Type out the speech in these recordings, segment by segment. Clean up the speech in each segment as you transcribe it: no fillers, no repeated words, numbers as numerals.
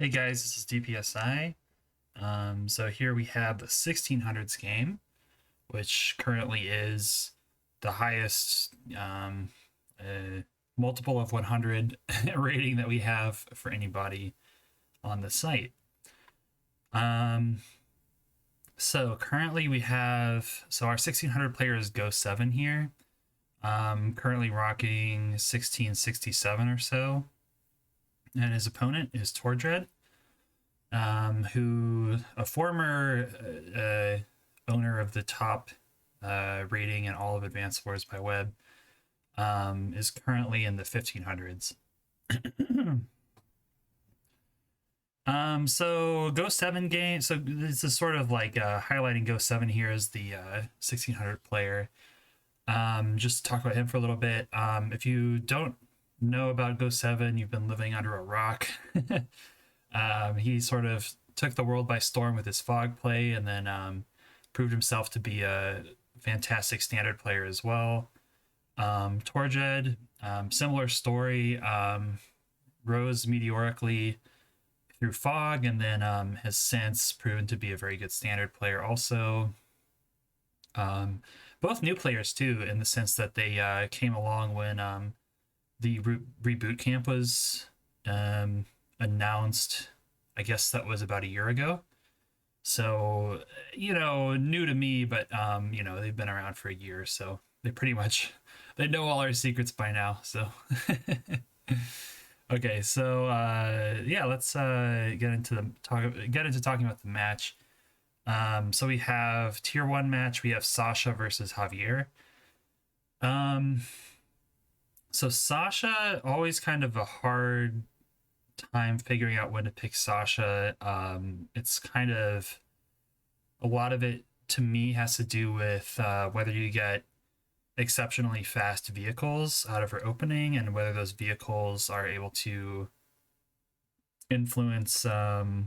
Hey guys, this is DPSI. So here we have the 1600s game, which currently is the highest multiple of 100 rating that we have for anybody on the site. So currently we have, our 1600 player is Go 7 here. Currently rocking 1667 or so. And his opponent is Tordred. Who a former owner of the top rating in all of Advanced Wars by Web, is currently in the 1500s. So Go 7 game. So this is sort of like highlighting Go 7 here as the 1600 player. Just to talk about him for a little bit. If you don't know about Go 7, you've been living under a rock. He sort of took the world by storm with his fog play, and then proved himself to be a fantastic standard player as well. Torjed, similar story, rose meteorically through fog, and then has since proven to be a very good standard player also. Both new players too, in the sense that they came along when the reboot camp was announced. I guess that was about a year ago. So, new to me, but they've been around for a year, so they know all our secrets by now. So okay, so yeah, let's get into talking about the match. So we have tier 1 match. We have Sasha versus Javier. So Sasha, always kind of a hard time figuring out when to pick Sasha. It's kind of, a lot of it to me has to do with whether you get exceptionally fast vehicles out of her opening, and whether those vehicles are able to influence the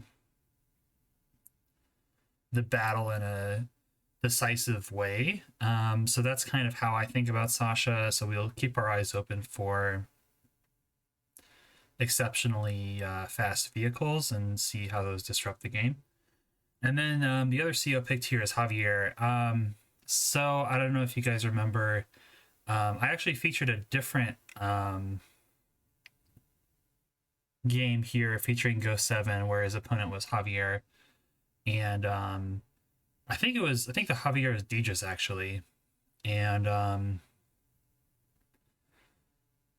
battle in a decisive way. So that's kind of how I think about Sasha. So we'll keep our eyes open for exceptionally fast vehicles and see how those disrupt the game. And then the other CO picked here is Javier. So I don't know if you guys remember, I actually featured a different game here featuring Go 7 where his opponent was Javier. And I think the Javier is Dejas actually. And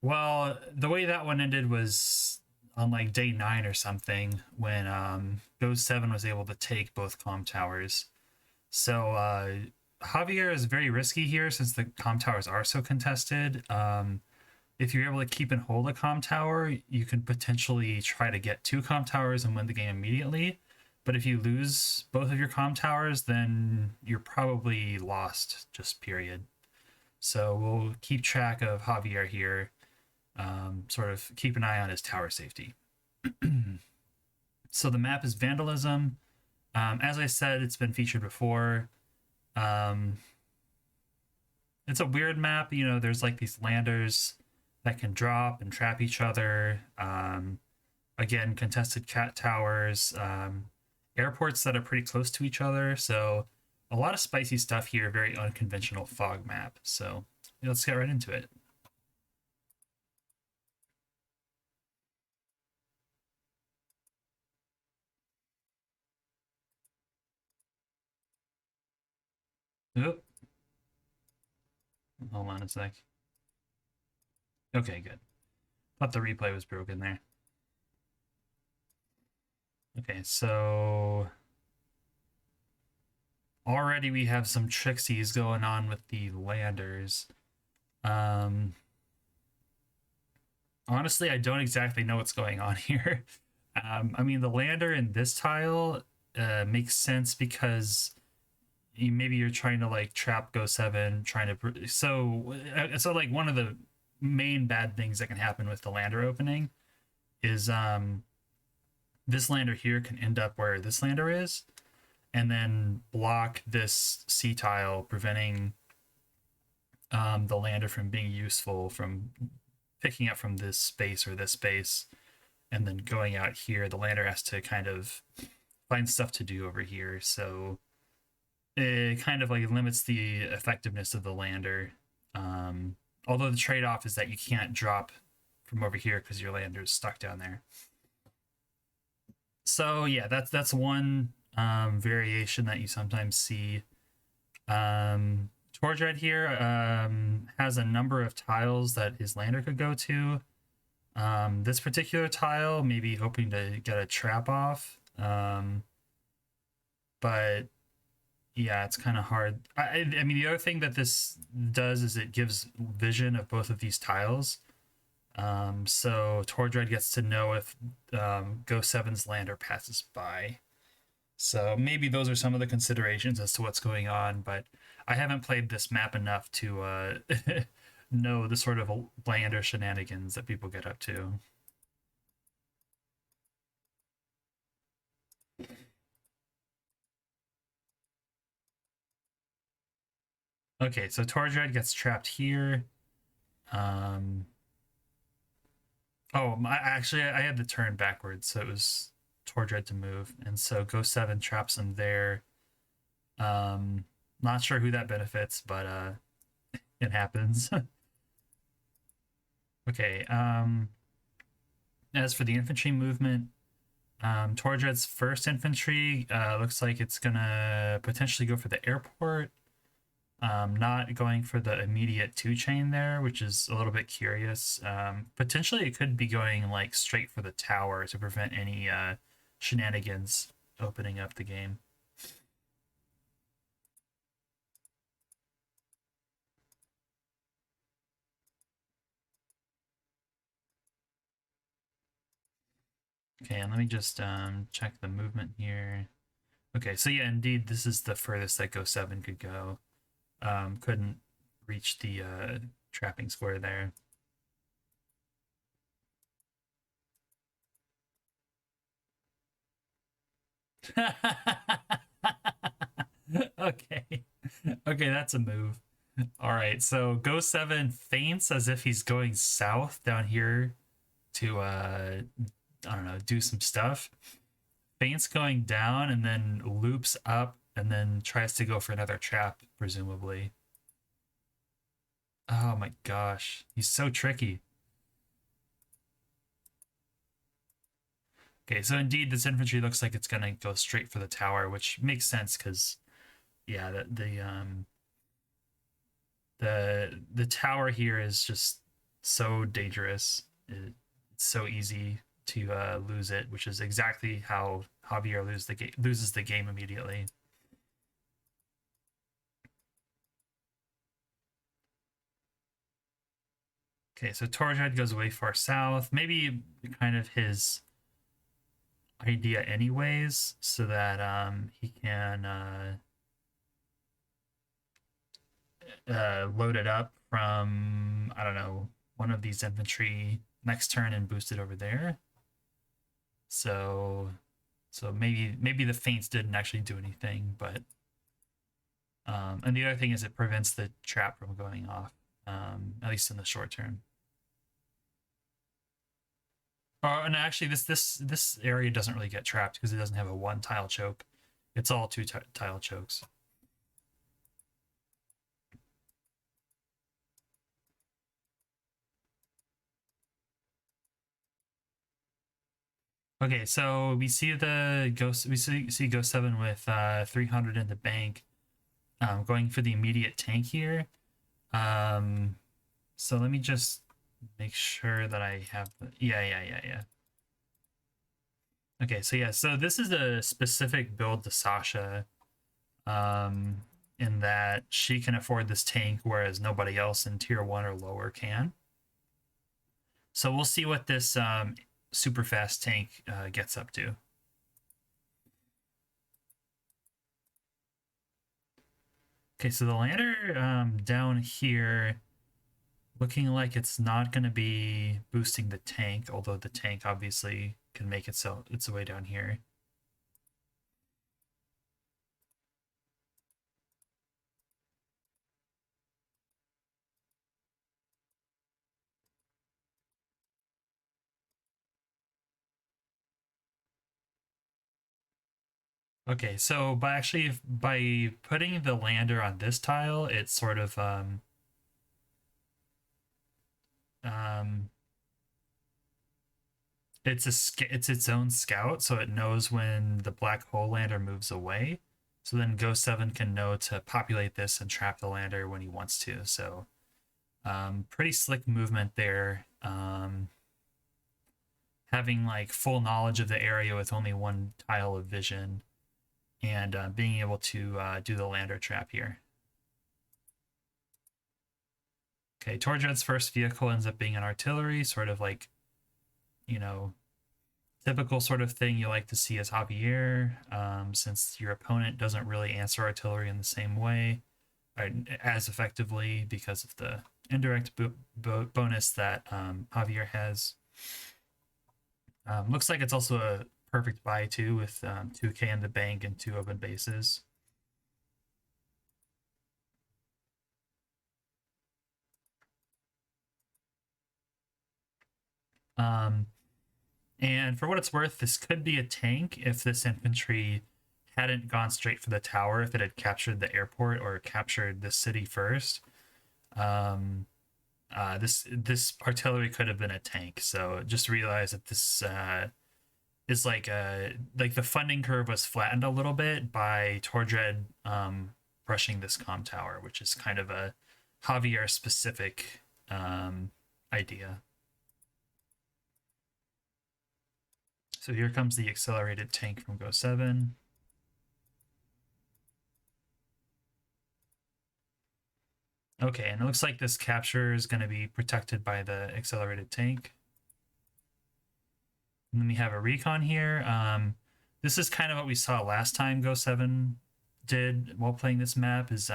well, the way that one ended was on like day 9 or something, when Go 7 was able to take both comm towers. So Javier is very risky here since the comm towers are so contested. If you're able to keep and hold a comm tower, you can potentially try to get 2 comm towers and win the game immediately. But if you lose both of your comm towers, then you're probably lost, just period. So we'll keep track of Javier here. Sort of keep an eye on his tower safety. So the map is Vandalism. As I said, it's been featured before. It's a weird map. There's like these landers that can drop and trap each other. Again, contested cat towers. Airports that are pretty close to each other. So a lot of spicy stuff here. Very unconventional fog map. So let's get right into it. Oop. Hold on a sec. Okay, good. Thought the replay was broken there. Okay, so already we have some tricksies going on with the landers. Honestly, I don't exactly know what's going on here. I mean, the lander in this tile makes sense because maybe you're trying to like trap Go 7, trying to so like one of the main bad things that can happen with the lander opening is this lander here can end up where this lander is, and then block this C tile, preventing the lander from being useful, from picking up from this space or this space, and then going out here, the lander has to kind of find stuff to do over here. So it kind of like limits the effectiveness of the lander. Um, Although the trade-off is that you can't drop from over here because your lander is stuck down there. So yeah, that's one variation that you sometimes see. Torchred here has a number of tiles that his lander could go to. This particular tile, maybe hoping to get a trap off. But yeah, it's kind of hard. I mean, the other thing that this does is it gives vision of both of these tiles. So Tordred gets to know if Go 7's lander passes by. So maybe those are some of the considerations as to what's going on, but I haven't played this map enough to know the sort of lander shenanigans that people get up to. Okay, so Tordred gets trapped here. Um, actually, I had the turn backwards, so it was Tordred to move, and so Go 7 traps him there. Not sure who that benefits, but it happens. Okay. As for the infantry movement, Tordred's first infantry looks like it's gonna potentially go for the airport. Not going for the immediate two chain there, which is a little bit curious. Potentially, it could be going like straight for the tower to prevent any shenanigans opening up the game. Okay, and let me just check the movement here. Okay, so yeah, indeed, this is the furthest that Go 7 could go. Couldn't reach the trapping square there. Okay. Okay, that's a move. All right, so Go 7 feints as if he's going south down here to I don't know, do some stuff. Feints going down and then loops up and then tries to go for another trap, presumably. Oh my gosh, he's so tricky. Okay, so indeed this infantry looks like it's gonna go straight for the tower, which makes sense because yeah, the tower here is just so dangerous. It's so easy to lose it, which is exactly how Javier loses the game immediately. Okay, so Torjad goes way far south. Maybe kind of his idea anyways, so that he can load it up from, I don't know, one of these infantry next turn and boost it over there. So maybe the feints didn't actually do anything, but and the other thing is it prevents the trap from going off, at least in the short term. And actually, this area doesn't really get trapped because it doesn't have a one tile choke. It's all two tile chokes. Okay, so we see the ghost. We see Ghost 7 with 300 in the bank, going for the immediate tank here. So let me just make sure that I have the yeah. Okay, so yeah, so this is a specific build to Sasha, um, in that she can afford this tank, whereas nobody else in tier 1 or lower can. So we'll see what this super fast tank gets up to. Okay, so the lander down here looking like it's not going to be boosting the tank, although the tank obviously can make its way down here. Okay, so by putting the lander on this tile, it's sort of um it's its own scout, so it knows when the black hole lander moves away. So then Ghost 7 can know to populate this and trap the lander when he wants to. So pretty slick movement there. Having like full knowledge of the area with only one tile of vision and being able to do the lander trap here. Okay, Tordred's first vehicle ends up being an artillery, sort of like, you know, typical sort of thing you like to see as Javier, since your opponent doesn't really answer artillery in the same way or as effectively because of the indirect bonus that Javier has. Looks like it's also a perfect buy too with 2k in the bank and 2 open bases. Um, and for what it's worth, this could be a tank if this infantry hadn't gone straight for the tower, if it had captured the airport or captured the city first. Um, this artillery could have been a tank. So just realize that this is like the funding curve was flattened a little bit by Tordred brushing this com tower, which is kind of a Javier specific idea. So here comes the accelerated tank from Go 7. Okay, and it looks like this capture is going to be protected by the accelerated tank. And then we have a recon here. This is kind of what we saw last time Go 7 did while playing this map, is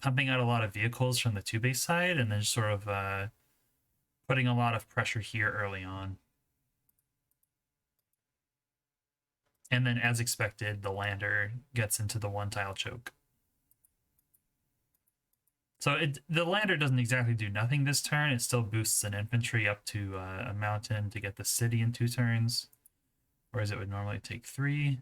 pumping out a lot of vehicles from the 2-base side and then sort of putting a lot of pressure here early on. And then, as expected, the lander gets into the 1-tile choke. So the lander doesn't exactly do nothing this turn. It still boosts an infantry up to a mountain to get the city in 2 turns, whereas it would normally take 3.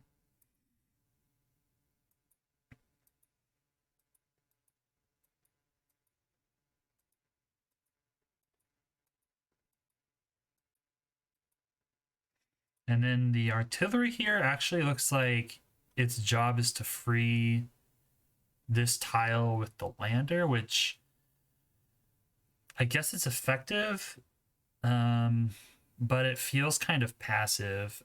And then the artillery here actually looks like its job is to free this tile with the lander, which I guess it's effective, but it feels kind of passive.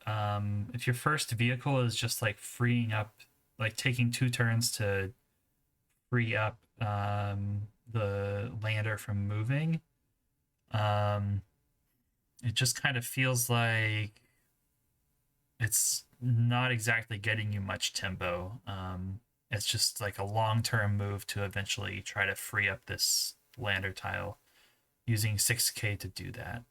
If your first vehicle is just like freeing up, like taking 2 turns to free up the lander from moving, it just kind of feels like it's not exactly getting you much tempo. It's just like a long-term move to eventually try to free up this lander tile using 6k to do that.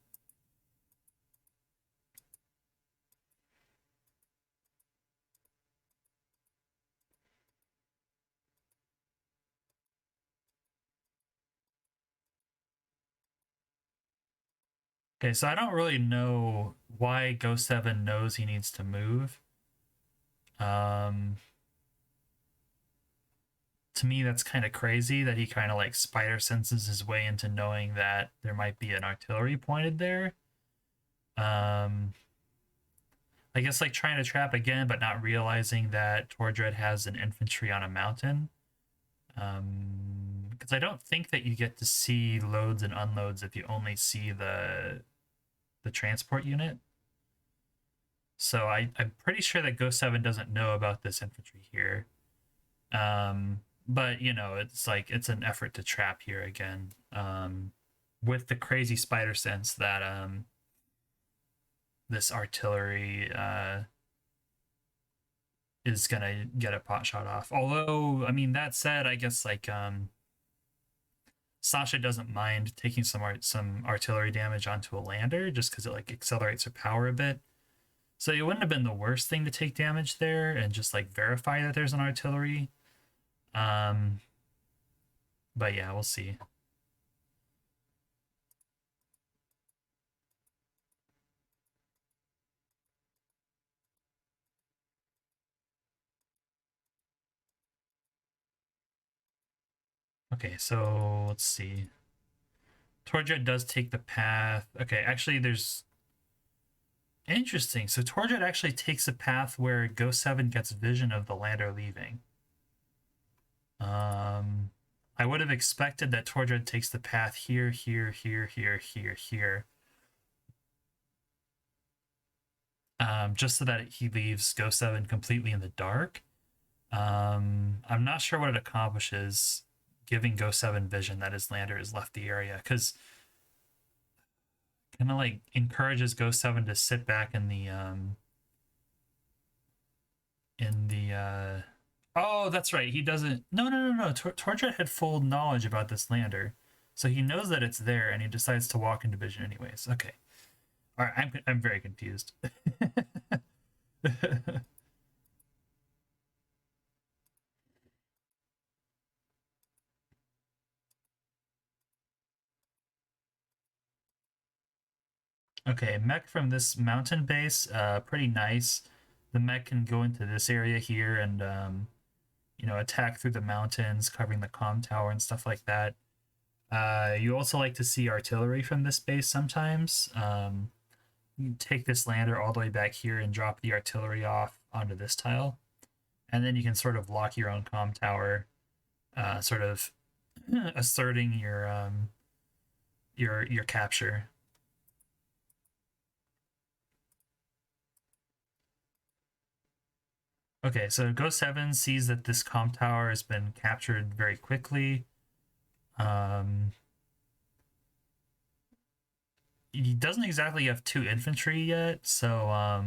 Okay, so I don't really know why Go 7 knows he needs to move. To me, that's kind of crazy that he kind of like spider senses his way into knowing that there might be an artillery pointed there. Um, I guess like trying to trap again, but not realizing that Tordred has an infantry on a mountain. Because I don't think that you get to see loads and unloads if you only see the transport unit. So I'm pretty sure that Ghost 7 doesn't know about this infantry here. But you know, it's like it's an effort to trap here again. With the crazy spider sense that this artillery is gonna get a pot shot off. Although, I mean, that said, I guess like Sasha doesn't mind taking some artillery damage onto a lander just because it like accelerates her power a bit. So it wouldn't have been the worst thing to take damage there and just like verify that there's an artillery. Um, but yeah, we'll see. Okay, so let's see. Torjed does take the path. Okay, actually, there's interesting. So Torjed actually takes a path where Ghost 7 gets vision of the lander leaving. I would have expected that Torjed takes the path here, here, here, here, here, here. Just so that he leaves Ghost 7 completely in the dark. I'm not sure what it accomplishes giving Ghost 7 vision that his lander has left the area, because kind of like encourages Ghost 7 to sit back in the oh, that's right, he doesn't. No, Torjed had full knowledge about this lander, so he knows that it's there and he decides to walk into vision anyways. Okay, all right, I'm very confused. Okay, mech from this mountain base, pretty nice. The mech can go into this area here and attack through the mountains, covering the comm tower and stuff like that. You also like to see artillery from this base sometimes. You take this lander all the way back here and drop the artillery off onto this tile, and then you can sort of lock your own comm tower, sort of asserting your capture. Okay, so Ghost 7 sees that this comm tower has been captured very quickly. He doesn't exactly have 2 infantry yet, so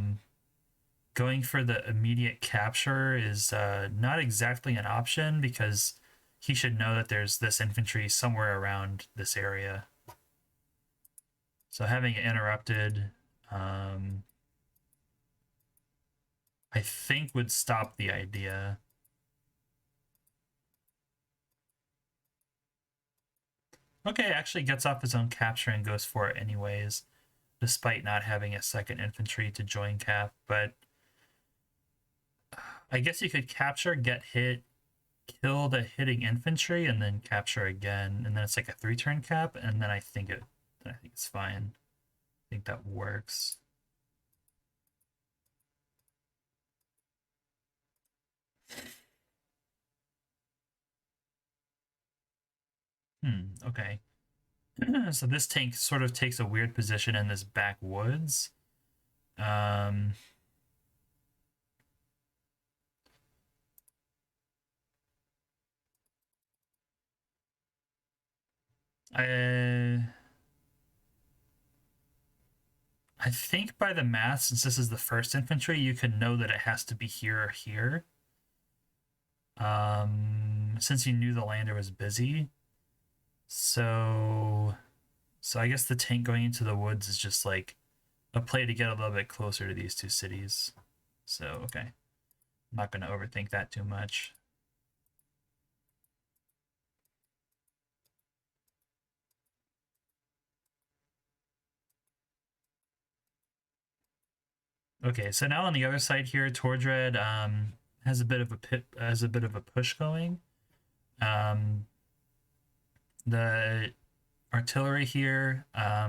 going for the immediate capture is not exactly an option, because he should know that there's this infantry somewhere around this area. So having it interrupted, I think would stop the idea. Okay, actually gets off his own capture and goes for it anyways, despite not having a second infantry to join cap. But I guess you could capture, get hit, kill the hitting infantry, and then capture again, and then it's like a 3-turn cap, and then I think it's fine. I think that works. Okay. So this tank sort of takes a weird position in this backwoods. Um, I I think by the math, since this is the first infantry, you can know that it has to be here or here. Since you knew the lander was busy, so I guess the tank going into the woods is just like a play to get a little bit closer to these 2 cities. So okay, I'm not gonna overthink that too much. Okay, so now on the other side here, Tordred has a bit of a push going. The artillery here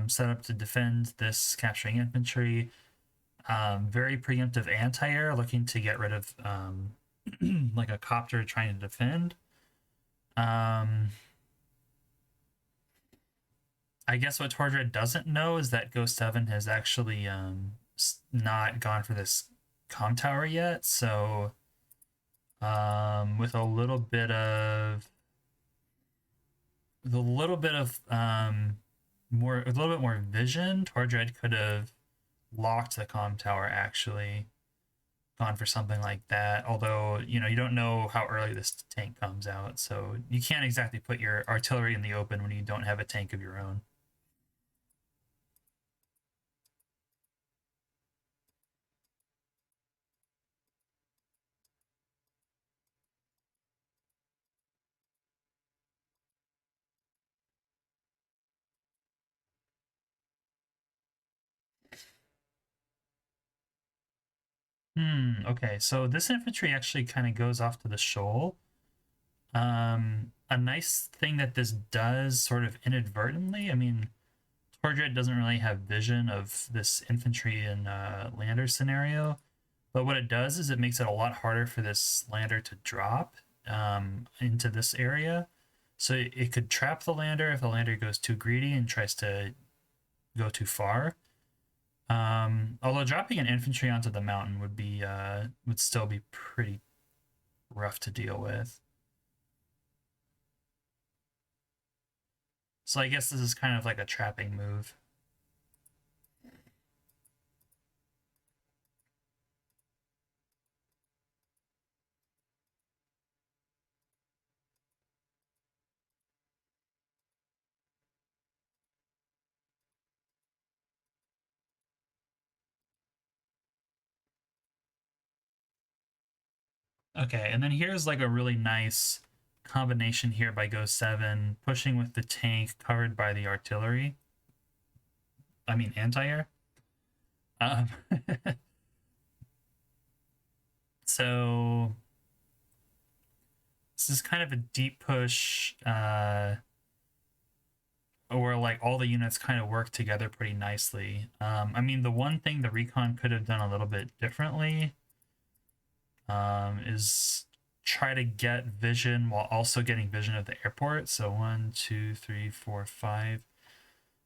set up to defend this capturing infantry. Very preemptive anti-air, looking to get rid of like a copter trying to defend. I guess what Tordred doesn't know is that Ghost 7 has actually not gone for this comm tower yet, so with a little bit of more a little bit more vision, Tordred could have locked the comm tower, actually gone for something like that. Although, you don't know how early this tank comes out, so you can't exactly put your artillery in the open when you don't have a tank of your own. Okay, so this infantry actually kind of goes off to the shoal. a nice thing that this does sort of inadvertently, I mean, Tordred doesn't really have vision of this infantry and lander scenario, but what it does is it makes it a lot harder for this lander to drop into this area. So it could trap the lander if the lander goes too greedy and tries to go too far. Although dropping an infantry onto the mountain would still be pretty rough to deal with. So I guess this is kind of like a trapping move. Okay, and then here's like a really nice combination here by Go 7, pushing with the tank covered by the artillery. I mean, anti-air. Um, so this is kind of a deep push where like all the units kind of work together pretty nicely. I mean, the one thing the recon could have done a little bit differently is try to get vision while also getting vision of the airport. So 1, 2, 3, 4, 5.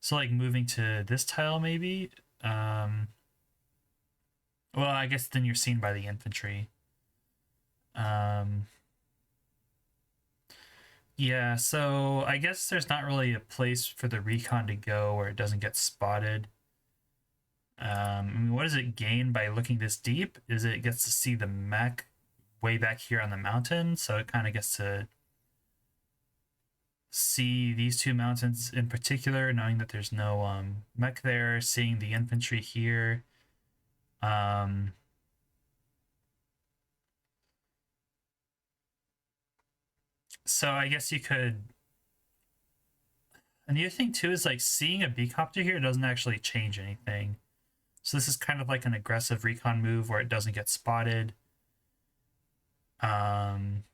So like moving to this tile maybe. Well, I guess then you're seen by the infantry. Yeah, so I guess there's not really a place for the recon to go where it doesn't get spotted. I mean, what does it gain by looking this deep? Is it gets to see the mech way back here on the mountain, so it kind of gets to see these two mountains in particular, knowing that there's no mech there, seeing the infantry here. Um, so I guess you could. And the other thing too is like seeing a B-copter here doesn't actually change anything. So this is kind of like an aggressive recon move where it doesn't get spotted. And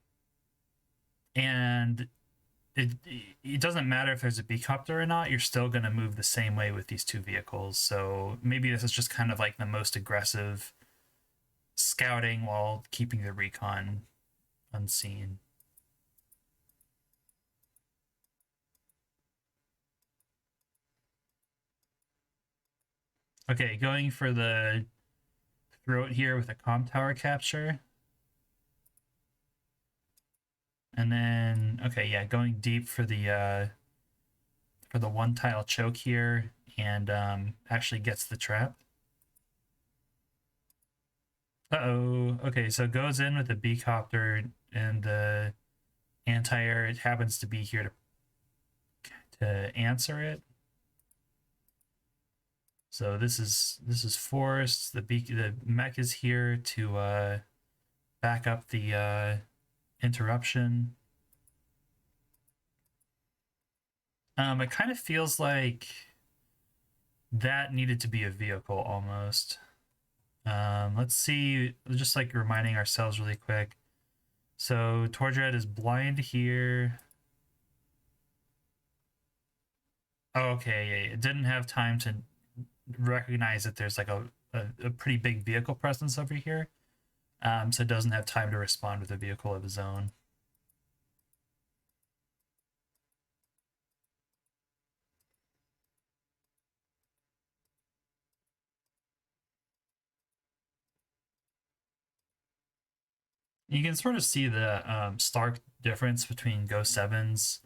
it doesn't matter if there's a B-copter or not, you're still going to move the same way with these two vehicles. So maybe this is just kind of like the most aggressive scouting while keeping the recon unseen. Okay, going for the throat here with a comm tower capture. And then, okay, yeah, going deep for the one tile choke here, and actually gets the trap. Uh-oh. Okay, so goes in with the B-copter and the anti-air. It happens to be here to answer it. So this is forced. The mech is here to back up the interruption. It kind of feels like that needed to be a vehicle almost. Let's see, just like reminding ourselves really quick. So Tordred is blind here. Oh, okay, yeah, it didn't have time to recognize that there's like a pretty big vehicle presence over here. So it doesn't have time to respond with a vehicle of his own. You can sort of see the stark difference between Go 7's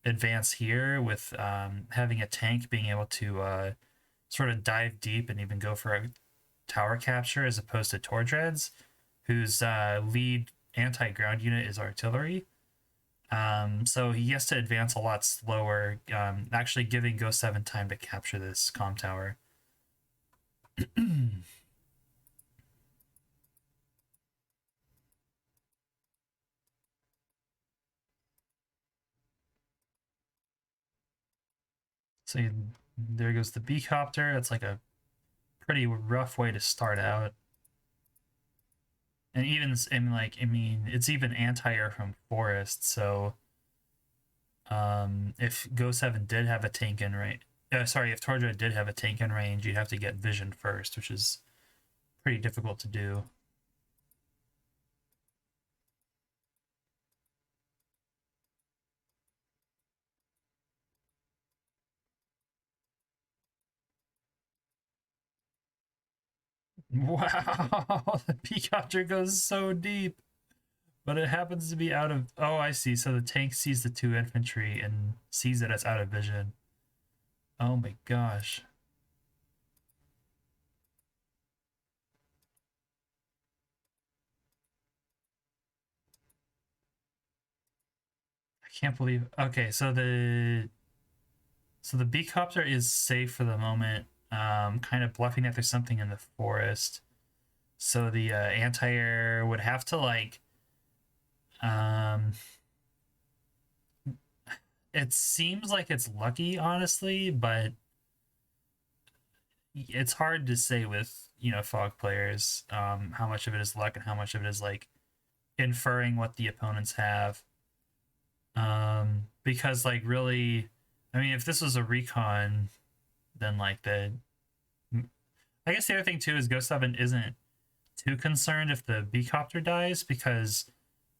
advance here with having a tank being able to sort of dive deep and even go for a tower capture as opposed to Tordred's, whose lead anti-ground unit is artillery. So he has to advance a lot slower, actually giving Go 7 time to capture this comm tower. So there goes the B-copter. It's like a pretty rough way to start out. And even, I mean, it's even anti-air from Forest, so If Go 7 did have a tank in range, sorry, if Tordra did have a tank in range, you'd have to get vision first, which is pretty difficult to do. Wow, the Peacocker goes so deep, but it happens to be out of. Oh, I see. So the tank sees the two infantry and sees it as out of vision. Oh my gosh. I can't believe. Okay, so the beecopter is safe for the moment. Kind of bluffing that there's something in the forest. So the anti-air would have to like. Um, it seems like it's lucky, honestly, but it's hard to say with fog players how much of it is luck and how much of it is like inferring what the opponents have. Because like really, I mean, if this was a recon, then like I guess the other thing too is Ghost 7 isn't too concerned if the beecopter dies because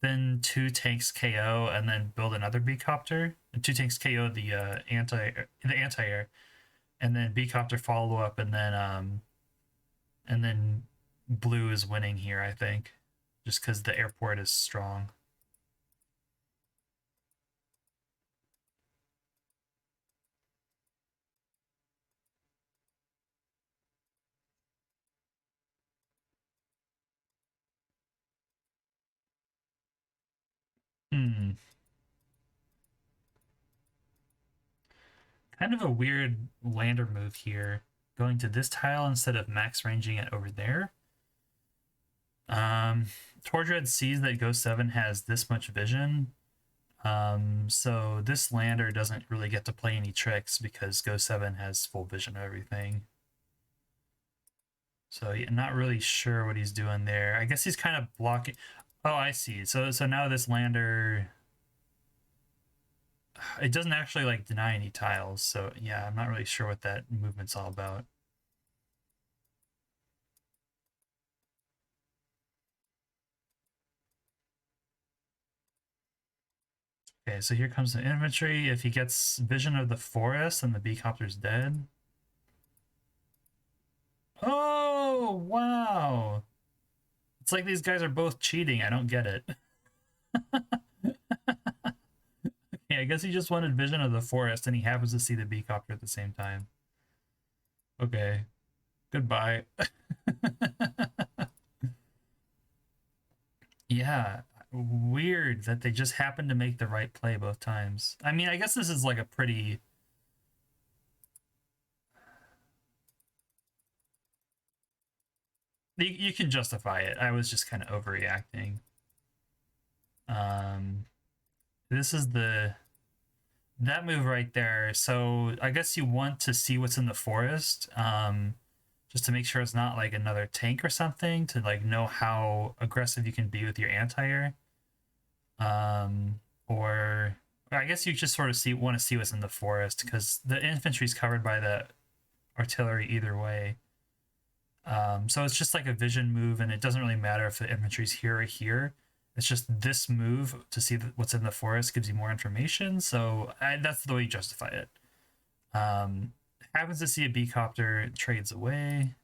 then two tanks KO and then build another beecopter. And two tanks KO the anti air, and then beecopter follow up, and then blue is winning here. I think just because the airport is strong. Hmm. Kind of a weird lander move here, going to this tile instead of max ranging it over there. Um, Tordred sees that Ghost 7 has this much vision, so this lander doesn't really get to play any tricks because Ghost 7 has full vision of everything. So yeah, not really sure what he's doing there. I guess he's kind of blocking. Oh, I see. So now this lander, it doesn't actually like deny any tiles. So yeah, I'm not really sure what that movement's all about. Okay, so here comes the infantry. If he gets vision of the forest, then the beecopter's dead. Oh, wow. It's like these guys are both cheating. I don't get it. Yeah, I guess he just wanted vision of the forest and he happens to see the beecopter at the same time. Okay, goodbye. Yeah, weird that they just happened to make the right play both times. I mean, I guess this is like a pretty. You can justify it. I was just kind of overreacting. Um, this is that move right there. So I guess you want to see what's in the forest, just to make sure it's not like another tank or something, to like know how aggressive you can be with your anti-air. Or I guess you just sort of want to see what's in the forest because the infantry's covered by the artillery either way. So it's just like a vision move, and it doesn't really matter if the infantry's here or here. It's just this move to see what's in the forest gives you more information. So that's the way you justify it. Happens to see a beecopter, trades away,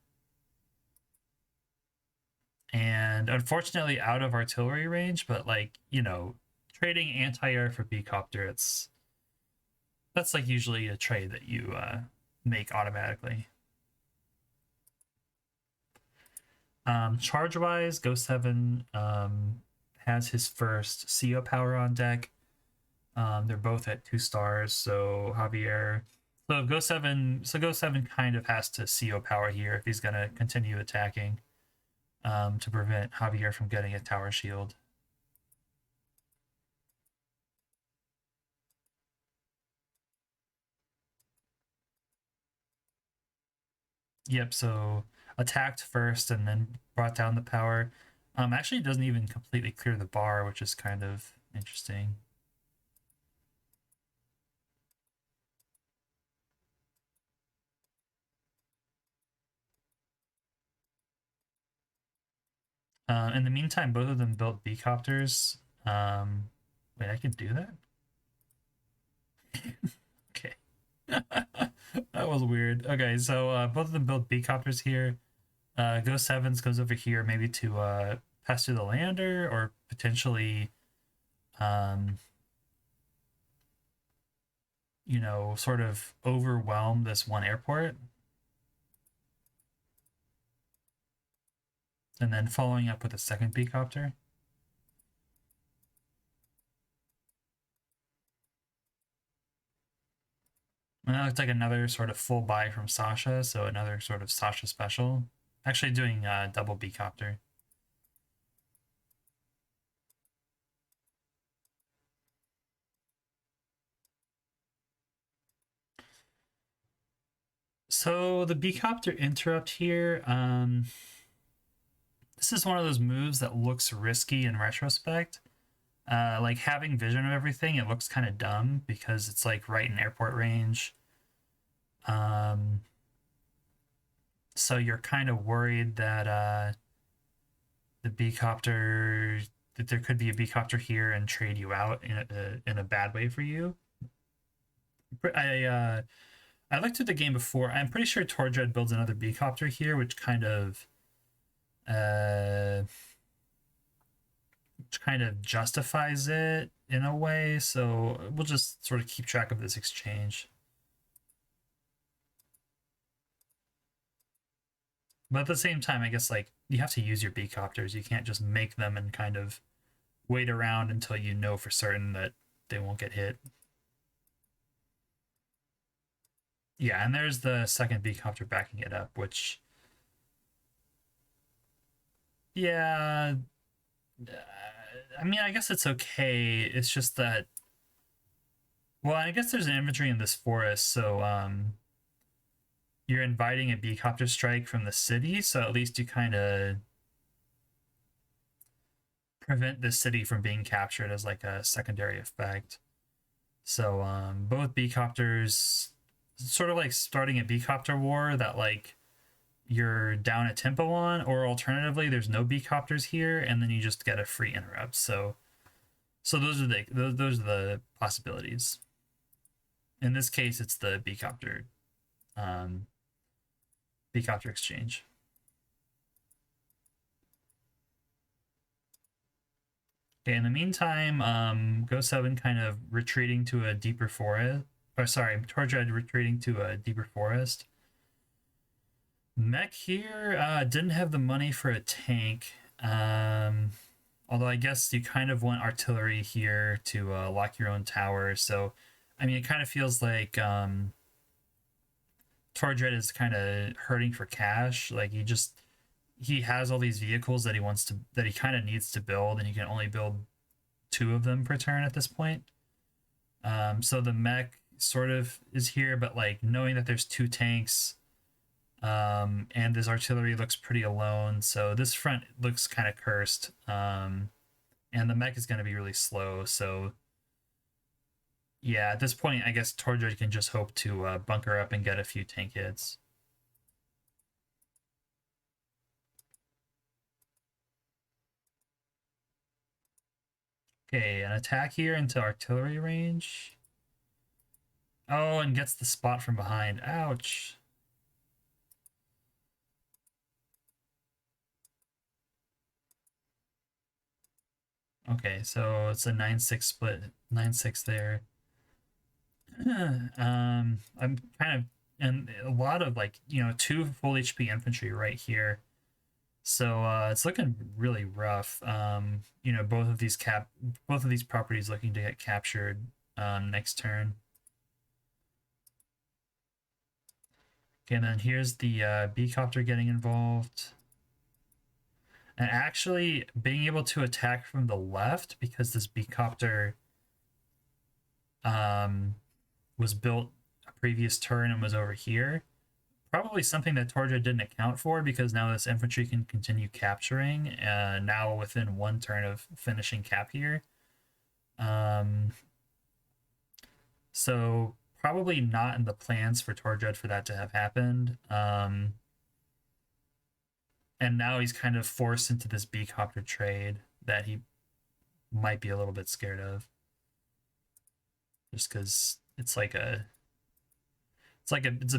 and unfortunately out of artillery range. But like trading anti-air for beecopter, that's like usually a trade that you make automatically. Charge wise, Ghost 7 has his first CO power on deck. They're both at 2 stars, so Javier. So Ghost 7 kind of has to CO power here if he's gonna continue attacking, to prevent Javier from getting a tower shield. Yep, so attacked first and then brought down the power. Actually doesn't even completely clear the bar, which is kind of interesting. In the meantime, both of them built B-copters. Wait, I can do that? Okay. That was weird. Okay, so both of them built B-copters here. Go Sevens goes over here maybe to pass through the lander or potentially, um, sort of overwhelm this one airport. And then following up with a second B-copter. And that looks like another sort of full buy from Sasha, so another sort of Sasha special. Actually doing double B-copter. So the B-copter interrupt here, this is one of those moves that looks risky in retrospect. Like having vision of everything, it looks kind of dumb because it's like right in airport range. Um, so you're kind of worried that the B copter, that there could be a B copter here and trade you out in a bad way for you. I looked at the game before. I'm pretty sure Tordred builds another B copter here, uh, which kind of justifies it in a way. So we'll just sort of keep track of this exchange. But at the same time, I guess like you have to use your B copters. You can't just make them and kind of wait around until you know for certain that they won't get hit. Yeah, and there's the second B copter backing it up, which, yeah, I mean, I guess it's okay. It's just that, well, I guess there's an infantry in this forest, so you're inviting a B copter strike from the city, so at least you kind of prevent the city from being captured as like a secondary effect. So both B copters, sort of like starting a B copter war that like you're down a tempo on, or alternatively, there's no B copters here, and then you just get a free interrupt. So those are the possibilities. In this case, it's the um, B copter exchange. Okay, in the meantime, Go 7 kind of retreating to a deeper forest. Or sorry, Tordred retreating to a deeper forest. Mech here didn't have the money for a tank. Although I guess you kind of want artillery here to lock your own tower. So, I mean, it kind of feels like Tordred is kind of hurting for cash. Like he has all these vehicles that he kind of needs to build, and he can only build two of them per turn at this point. So the mech sort of is here, but like knowing that there's two tanks, and this artillery looks pretty alone, so this front looks kind of cursed. And the mech is going to be really slow, so yeah, at this point, I guess Tordred can just hope to bunker up and get a few tank hits. Okay, an attack here into artillery range. Oh, and gets the spot from behind. Ouch. Okay, so it's a 9-6 split. 9-6 there. I'm kind of, and a lot of like, two full HP infantry right here. So it's looking really rough. Both of these properties looking to get captured next turn. Okay, and then here's the B copter getting involved. And actually being able to attack from the left because this B copter was built a previous turn and was over here. Probably something that Torja didn't account for because now this infantry can continue capturing, now within one turn of finishing cap here. So probably not in the plans for Torjud for that to have happened. and now he's kind of forced into this B-copter trade that he might be a little bit scared of, just because it's a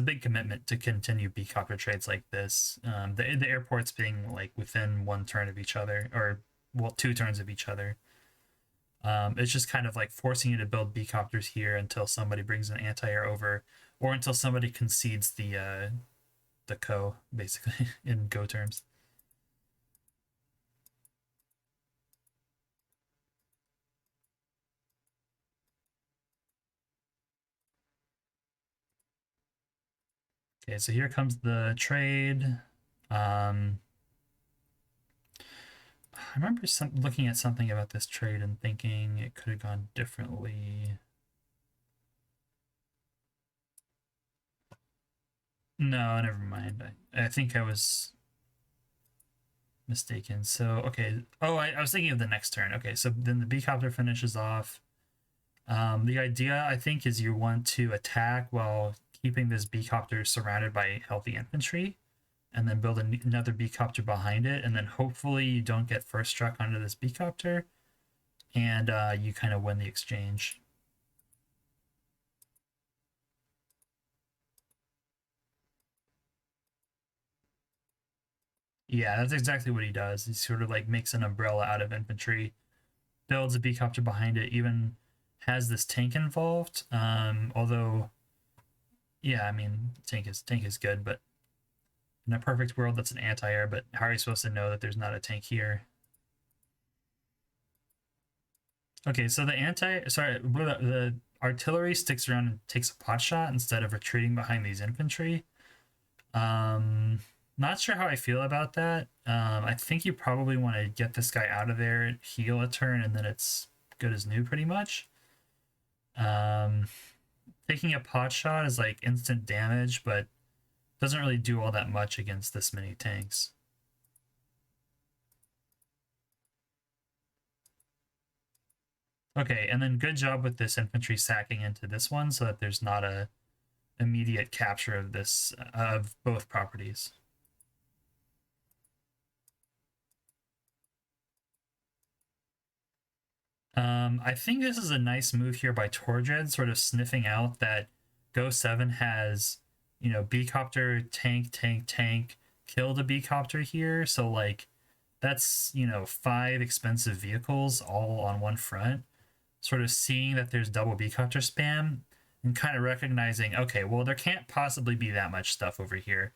big commitment to continue B-copter trades like this. The airports being like within one turn of each other, or well, two turns of each other. It's just kind of like forcing you to build B-copters here until somebody brings an anti-air over, or until somebody concedes the co, basically, in go terms. Okay, so here comes the trade. I remember looking at something about this trade and thinking it could have gone differently. No, never mind. I think I was mistaken. So, okay. Oh, I was thinking of the next turn. Okay, so then the B-copter finishes off. The idea, I think, is you want to attack while keeping this B-copter surrounded by healthy infantry, and then build another B-copter behind it, and then hopefully you don't get first struck onto this B-copter, and you kind of win the exchange. Yeah, that's exactly what he does. He sort of like makes an umbrella out of infantry, builds a B-copter behind it, even has this tank involved. Although, yeah, I mean, tank is good, but in a perfect world, that's an anti-air. But how are you supposed to know that there's not a tank here? Okay, so the artillery sticks around and takes a pot shot instead of retreating behind these infantry. Not sure how I feel about that. I think you probably want to get this guy out of there, heal a turn, and then it's good as new, pretty much. Um, Taking a pot shot is like instant damage, but doesn't really do all that much against this many tanks. Okay, and then good job with this infantry sacking into this one so that there's not a immediate capture of this of both properties. I think this is a nice move here by Tordred, sort of sniffing out that Go 7 has, B-copter, tank, tank, tank, killed a B-copter here. So, like, that's, 5 expensive vehicles all on one front. Sort of seeing that there's double B-copter spam and kind of recognizing, okay, well, there can't possibly be that much stuff over here,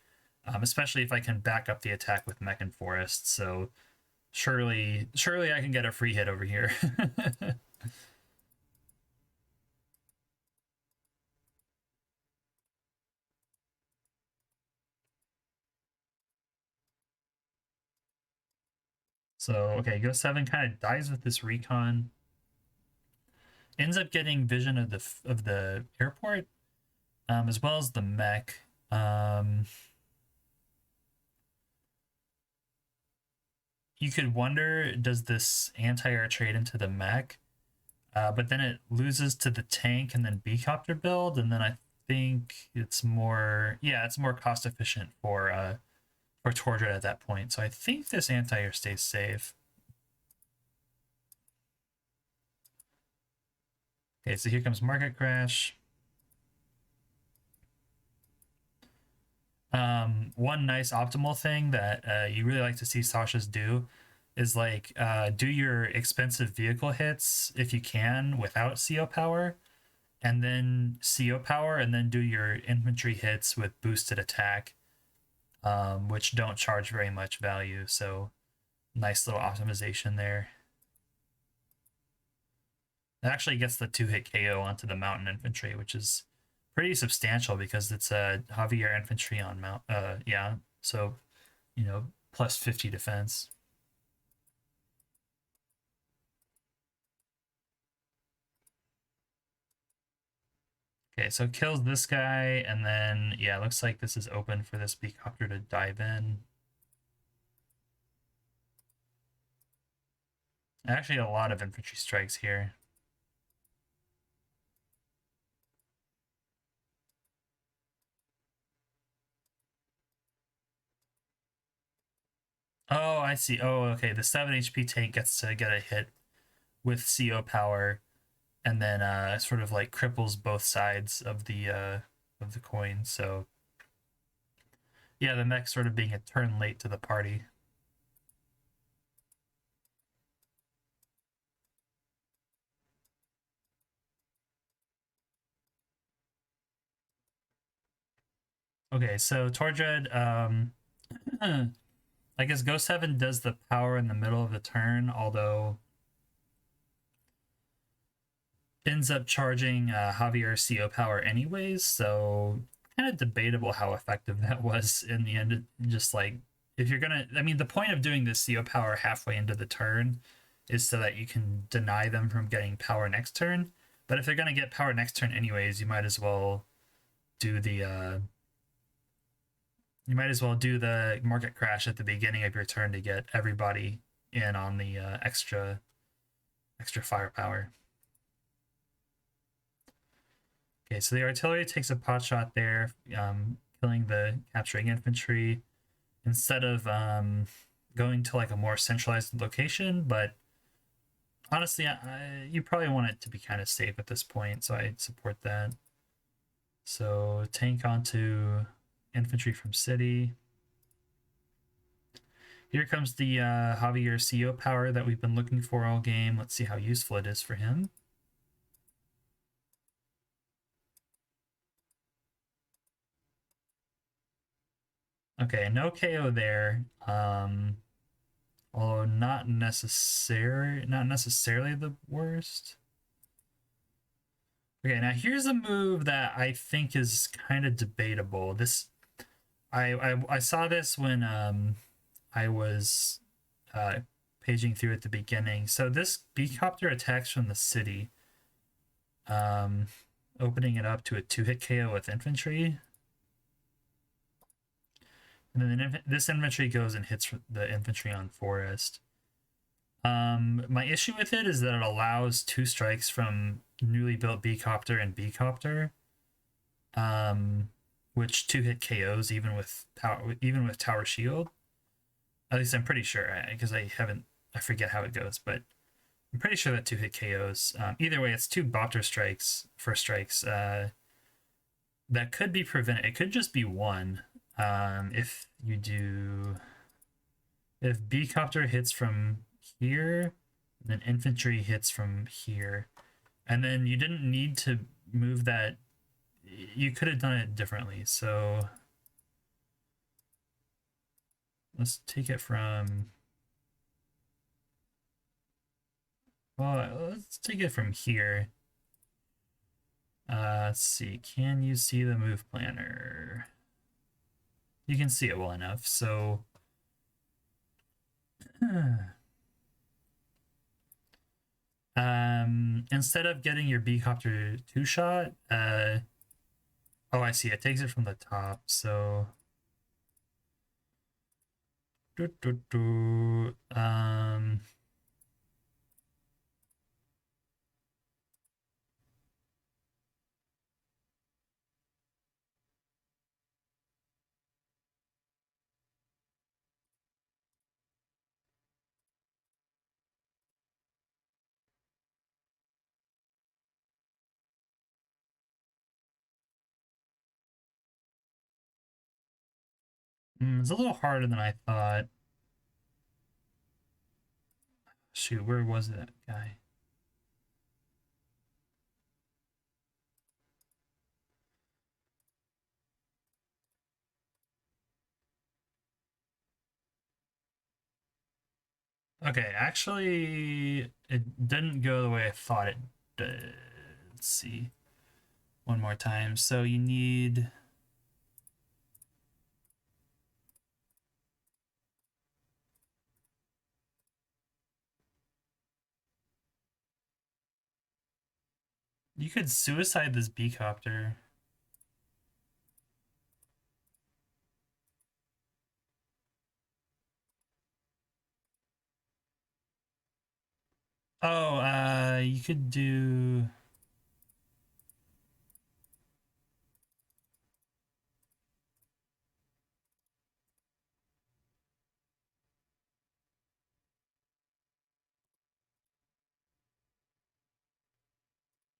especially if I can back up the attack with Mech and Forest. So, surely I can get a free hit over here. So okay, Go 7 kind of dies with this recon. Ends up getting vision of the airport, as well as the mech. You could wonder, does this anti-air trade into the mech? But then it loses to the tank and then B-copter build, and then I think it's more cost efficient for Tordred at that point. So I think this anti-air stays safe. Okay, so here comes Market Crash. One nice optimal thing that you really like to see Sasha's do is like do your expensive vehicle hits if you can without CO power, and then CO power, and then do your infantry hits with boosted attack, which don't charge very much value. So nice little optimization there. It actually gets the 2-hit KO onto the mountain infantry, which is pretty substantial because it's a Javier infantry on mount. Yeah, so plus 50 defense. Okay, so it kills this guy, and then yeah, it looks like this is open for this B-copter to dive in. Actually, a lot of infantry strikes here. I see. Oh, okay. The 7 HP tank gets to get a hit with CO power, and then sort of like cripples both sides of the coin. So yeah, the mech sort of being a turn late to the party. Okay, so Tordred, I guess Ghost Heaven does the power in the middle of the turn, although ends up charging Javier CO power anyways, so kind of debatable how effective that was in the end. Just like, if you're gonna, I mean, the point of doing this CO power halfway into the turn is so that you can deny them from getting power next turn. But if they're gonna get power next turn anyways, do the uh, you might as well do the market crash at the beginning of your turn to get everybody in on the extra firepower. Okay, so the artillery takes a pot shot there, killing the capturing infantry instead of going to like a more centralized location. But honestly, you probably want it to be kind of safe at this point, so I support that. So tank onto infantry from city. Here comes the Javier CO power that we've been looking for all game. Let's see how useful it is for him. Okay, no KO there. Although not necessarily the worst. Okay, now here's a move that I think is kind of debatable. This I saw this when I was uh paging through at the beginning. So this beecopter attacks from the city, um opening it up to a 2-hit KO with infantry. And then this infantry goes and hits the infantry on forest. My issue with it is that it allows 2 strikes from newly built beecopter and beecopter, which 2-hit KOs even with tower shield. At least I'm pretty sure, because I forget how it goes, but I'm pretty sure that 2-hit KOs. Either way, it's 2 Bopter strikes, first strikes. That could be prevented. It could just be 1. If you do, if beecopter hits from here, then infantry hits from here, and then you didn't need to move that. You could have done it differently. So let's take it from. Well, let's take it from here. Let's see. Can you see the move planner? You can see it well enough. So instead of getting your beecopter 2-shot, oh, I see. It takes it from the top. So it's a little harder than I thought. Shoot, where was that guy? Okay, actually, it didn't go the way I thought it did. Let's see. One more time. So you need. You could suicide this beecopter. Oh, you could do.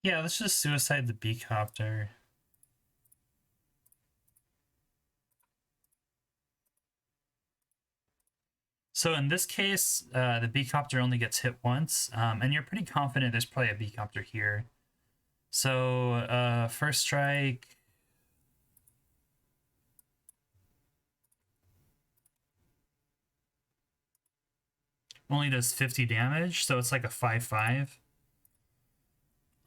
Yeah, let's just suicide the B-copter. So in this case, the B-copter only gets hit once, and you're pretty confident there's probably a B-copter here. So first strike. Only does 50 damage, so it's like a 5/5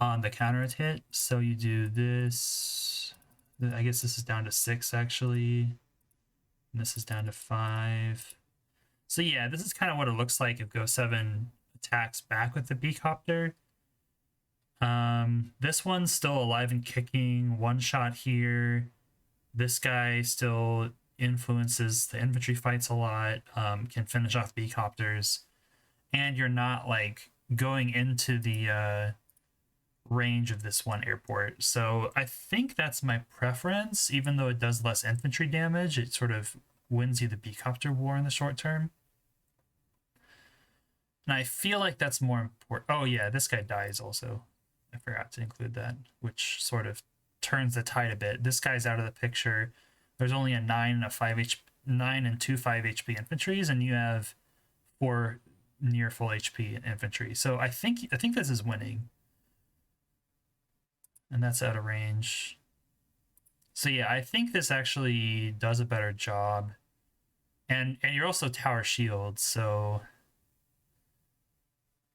on the counter hit. So you do this. I guess this is down to 6 actually. And this is down to 5. So yeah, this is kind of what it looks like if Go 7 attacks back with the B-copter. This one's still alive and kicking. One shot here. This guy still influences the infantry fights a lot. Can finish off B-copters, and you're not like going into the range of this one airport. So I think that's my preference, even though it does less infantry damage. It sort of wins you the B-copter war in the short term. And I feel like that's more important. Oh yeah, this guy dies also. I forgot to include that, which sort of turns the tide a bit. This guy's out of the picture. There's only a 9 and a 5 HP, 9 and 2 5 HP infantries, and you have 4 near full HP infantry. So I think this is winning. And that's out of range. So yeah, I think this actually does a better job. And you're also tower shield, so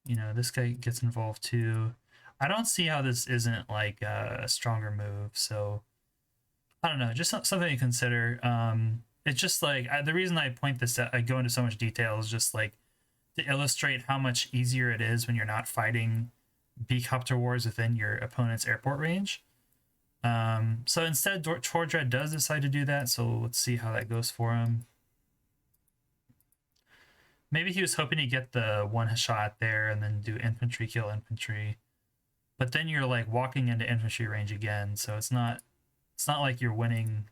you know, this guy gets involved too. I don't see how this isn't like a stronger move, so I don't know, just something to consider. It's just like the reason I point this out, I go into so much detail is just like to illustrate how much easier it is when you're not fighting B-copter wars within your opponent's airport range. So instead, Tordred does decide to do that, so let's see how that goes for him. Maybe he was hoping to get the one shot there and then do infantry kill infantry. But then you're like walking into infantry range again, so it's not like you're winning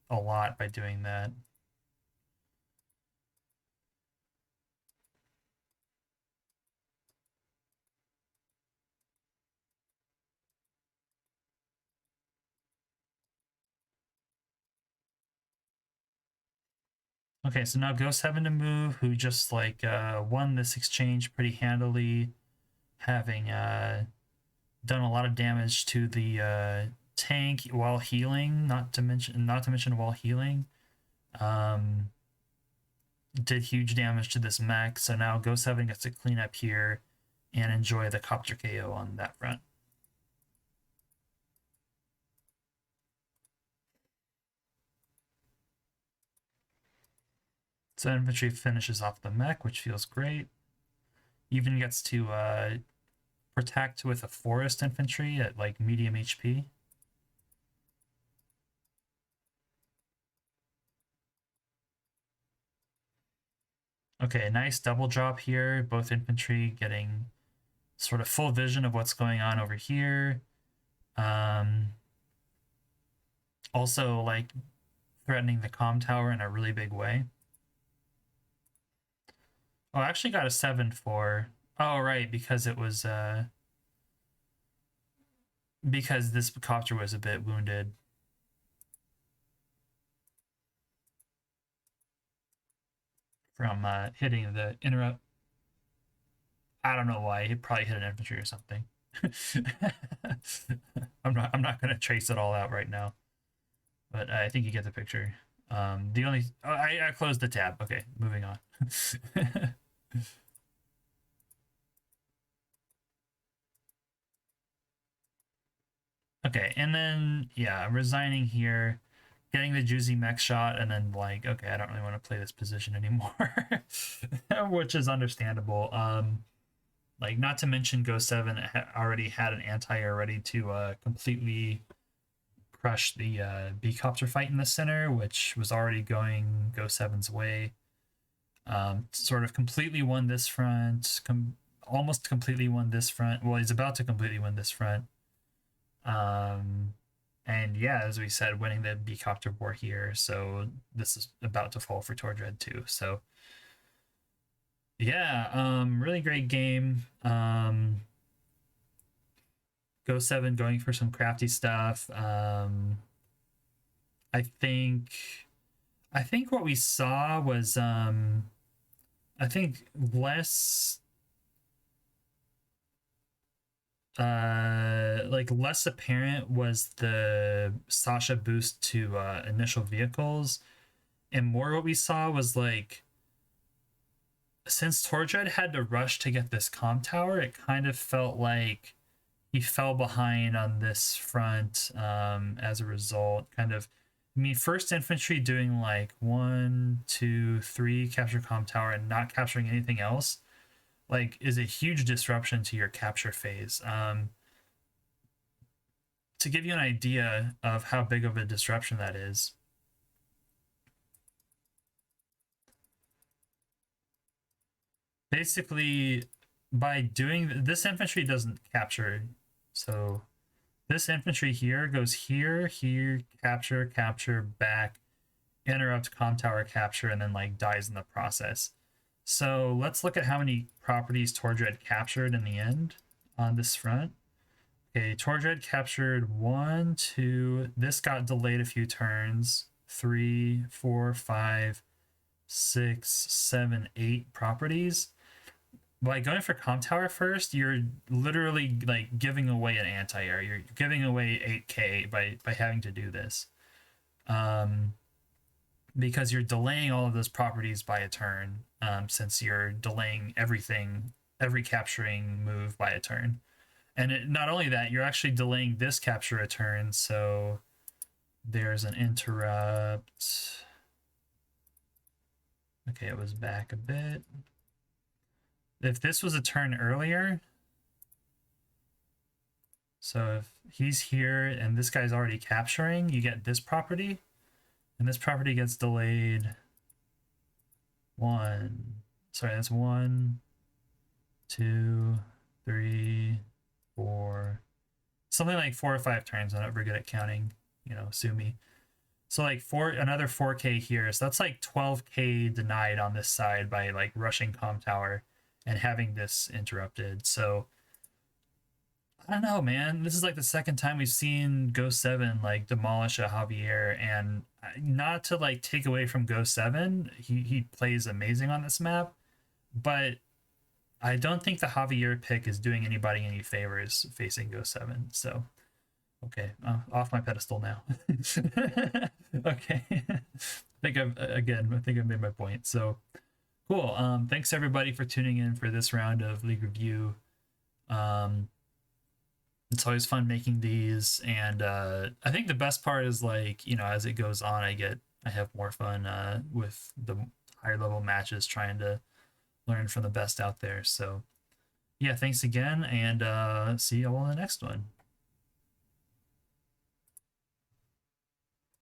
a lot by doing that. Okay, so now Ghost having to move, who just like won this exchange pretty handily, having done a lot of damage to the tank while healing, not to mention while healing. Did huge damage to this mech, so now Ghost 7 gets to clean up here and enjoy the copter KO on that front. So infantry finishes off the mech, which feels great. Even gets to protect with a forest infantry at like medium HP. Okay, nice double drop here. Both infantry getting sort of full vision of what's going on over here. Also, like threatening the comm tower in a really big way. Oh, I actually got a 7-4. Oh, right, because it was because this copter was a bit wounded. From hitting the interrupt. I don't know why. He probably hit an infantry or something. I'm not gonna trace it all out right now, but I think you get the picture. The only I closed the tab. Okay, moving on. Okay, and then yeah, resigning here, getting the juicy mech shot, and then like, okay, I don't really want to play this position anymore, which is understandable. Like not to mention Go 7 already had an anti-air ready to completely crush the B-copter fight in the center, which was already going Go 7's way. Sort of completely won this front, almost completely won this front. Well, he's about to completely win this front. And yeah, as we said, winning the B-copter war here. So this is about to fall for Tordred too. So really great game. Go 7 going for some crafty stuff. I think what we saw was I think less like less apparent was the Sasha boost to initial vehicles, and more what we saw was like, since Tordred had to rush to get this comm tower, it kind of felt like he fell behind on this front as a result. Kind of, I mean, first infantry doing like 1, 2, 3 capture comm tower and not capturing anything else, like, is a huge disruption to your capture phase. To give you an idea of how big of a disruption that is, basically, by doing this, infantry doesn't capture. So this infantry here goes here, here, capture, capture, back, interrupt, comm tower, capture, and then like dies in the process. So let's look at how many properties Tordred captured in the end on this front. Okay, Tordred captured 1, 2. This got delayed a few turns. 3, 4, 5, 6, 7, 8 properties. By going for comm tower first, you're literally like giving away an anti-air. You're giving away 8k by having to do this, because you're delaying all of those properties by a turn. Since you're delaying everything, every capturing move by a turn, and not only that, you're actually delaying this capture a turn. So there's an interrupt. Okay, it was back a bit. If this was a turn earlier, so if he's here and this guy's already capturing, you get this property, and this property gets delayed 1. Sorry, that's 1, 2, 3, 4, something like 4 or 5 turns. I'm not very good at counting, sue me. So like another 4k here, so that's like 12k denied on this side by like rushing comm tower and having this interrupted. So I don't know, man. This is like the second time we've seen Go 7 like demolish a Javier, and not to like take away from Go 7, he plays amazing on this map, but I don't think the Javier pick is doing anybody any favors facing Go 7. So okay, off my pedestal now. Okay. I think I've made my point. So cool. Thanks everybody for tuning in for this round of League Review. It's always fun making these, and I think the best part is like, as it goes on, I have more fun with the higher level matches, trying to learn from the best out there. So yeah, thanks again, and see you all in the next one.